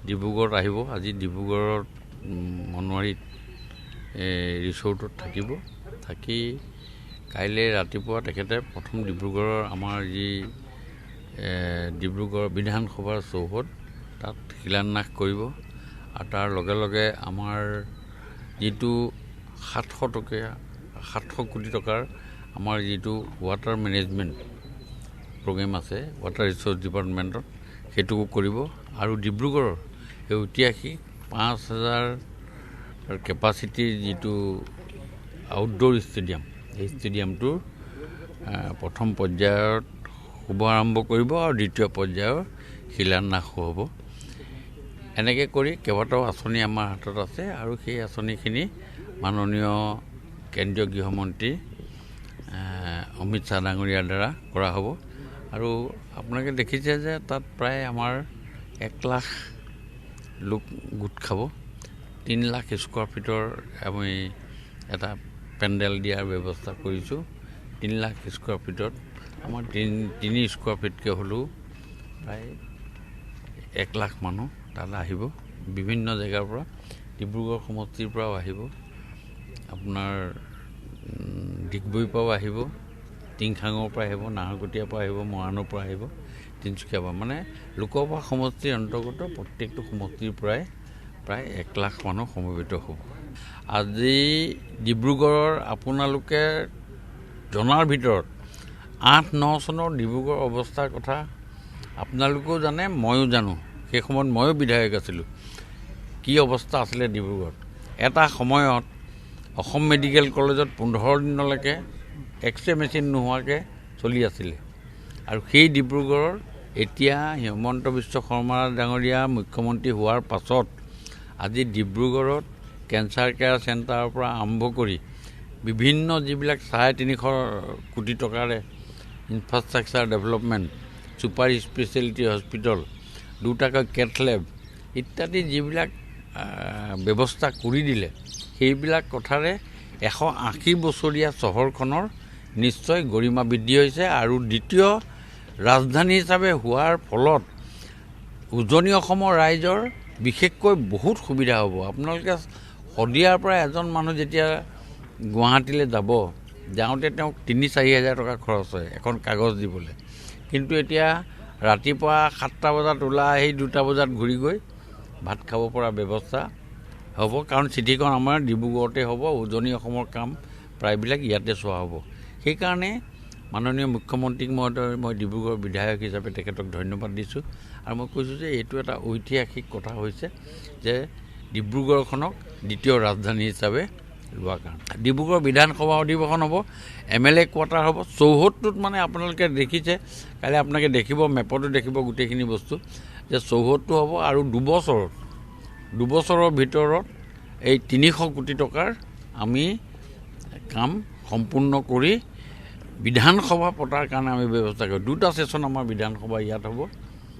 ডিব্ৰুগড়ত আহিব। আজি ডিব্ৰুগড়ত মনোৱাৰীত ৰিচৰ্টত থাকিব। থাকি কাইলৈ ৰাতিপুৱা তেখেতে প্ৰথম ডিব্ৰুগড়ৰ আমাৰ যি ডিব্ৰুগড় বিধানসভাৰ চৌহদ তাত শিলান্যাস কৰিব আৰু তাৰ লগে লগে আমাৰ যিটো 700 কোটি টকাৰ আমাৰ যিটো ৱাটাৰ মেনেজমেণ্ট প্ৰগ্ৰেম আছে ৱাটাৰ ৰিচোৰ্চ ডিপাৰ্টমেণ্টত সেইটোকো কৰিব আৰু ডিব্ৰুগড়ৰ এই ঐতিহাসিক 5000 কেপাচিটিৰ যিটো আউটডোৰ ষ্টেডিয়াম এই ষ্টেডিয়ামটোৰ প্ৰথম পৰ্যায়ত শুভাৰম্ভ কৰিব আৰু দ্বিতীয় পৰ্যায়ৰ শিলান্যাস হ'ব। এনেকৈ কৰি কেইবাটাও আঁচনি আমাৰ হাতত আছে আৰু সেই আঁচনিখিনি মাননীয় কেন্দ্ৰীয় গৃহমন্ত্ৰী অমিত শ্বাহ ডাঙৰীয়াৰ দ্বাৰা কৰা হ'ব। আৰু আপোনালোকে দেখিছে যে তাত প্ৰায় আমাৰ 1 লাখ লোক গোট খাব। 3 লাখ স্কোৱাৰ ফিটৰ আমি এটা পেণ্ডেল দিয়াৰ ব্যৱস্থা কৰিছোঁ। 3 লাখ স্কোৱাৰ ফিটত আমাৰ 3 স্কোৱাৰ ফিটকৈ হ'লেও প্ৰায় 1 লাখ মানুহ তালৈ আহিব। বিভিন্ন জেগাৰ পৰা ডিব্ৰুগড় সমষ্টিৰ পৰাও আহিব, আপোনাৰ ডিগবৈৰ পৰাও আহিব, টিংখাঙৰ পৰা আহিব, নাহৰকটীয়াৰ পৰা আহিব, মৰাণৰ পৰা আহিব, তিনিচুকীয়াৰ পৰা, মানে লোকসভা সমষ্টিৰ অন্তৰ্গত প্ৰত্যেকটো সমষ্টিৰ পৰাই প্ৰায় 1 লাখ মানুহ সমবেত হ'ব। আজি ডিব্ৰুগড়ৰ আপোনালোকে জনাৰ ভিতৰত 8-9 চনৰ ডিব্ৰুগড় অৱস্থাৰ কথা আপোনালোকেও জানে, ময়ো জানো। সেই সময়ত ময়ো বিধায়ক আছিলোঁ। কি অৱস্থা আছিলে ডিব্ৰুগড়ত। এটা সময়ত অসম মেডিকেল কলেজত 15 দিনলৈকে এক্সৰে মেচিন নোহোৱাকৈ চলি আছিলে। আৰু সেই ডিব্ৰুগড়ৰ এতিয়া হিমন্ত বিশ্ব শৰ্মা ডাঙৰীয়া মুখ্যমন্ত্ৰী হোৱাৰ পাছত আজি ডিব্ৰুগড়ত কেঞ্চাৰ কেয়াৰ চেণ্টাৰৰ পৰা আৰম্ভ কৰি বিভিন্ন যিবিলাক 350 কোটি টকাৰে infrastructure development, super speciality hospital, 2টাকৈ কেথ লেব ইত্যাদি যিবিলাক ব্যৱস্থা কৰি দিলে, সেইবিলাক কথাৰে 180 বছৰীয়া চহৰখনৰ নিশ্চয় গৰিমা বৃদ্ধি হৈছে। আৰু দ্বিতীয় ৰাজধানী হিচাপে হোৱাৰ ফলত উজনি অসমৰ ৰাইজৰ বিশেষকৈ বহুত সুবিধা হ'ব। আপোনালোকে শদিয়াৰ পৰা এজন মানুহ যেতিয়া গুৱাহাটীলৈ যাওঁতে তেওঁক 3-4 হাজাৰ টকা খৰচ হয় এখন কাগজ দিবলৈ। কিন্তু এতিয়া ৰাতিপুৱা 7টা বজাত ওলাই আহি 2টা বজাত ঘূৰি গৈ ভাত খাব পৰা ব্যৱস্থা হ'ব। কাৰণ চিঠিখন আমাৰ ডিব্ৰুগড়তে হ'ব, উজনি অসমৰ কাম প্ৰায়বিলাক ইয়াতে চোৱা হ'ব। সেইকাৰণে মাননীয় মুখ্যমন্ত্ৰীক মই ডিব্ৰুগড় বিধায়ক হিচাপে তেখেতক ধন্যবাদ দিছোঁ। আৰু মই কৈছোঁ যে এইটো এটা ঐতিহাসিক কথা হৈছে যে ডিব্ৰুগড়খনক দ্বিতীয় ৰাজধানী হিচাপে লোৱাৰ কাৰণে। ডিব্ৰুগড় বিধানসভা অধিৱেশন হ'ব, MLA কোৱাৰ্টাৰ হ'ব। চৌহদটোত মানে আপোনালোকে দেখিছে, কাইলৈ আপোনালোকে দেখিব, মেপতো দেখিব গোটেইখিনি বস্তু যে চৌহদটো হ'ব। আৰু 2 বছৰৰ ভিতৰত এই 300 কোটি টকাৰ আমি কাম সম্পূৰ্ণ কৰি বিধানসভা পতাৰ কাৰণে আমি ব্যৱস্থা কৰোঁ। 2টা ছেশ্যন আমাৰ বিধানসভা ইয়াত হ'ব।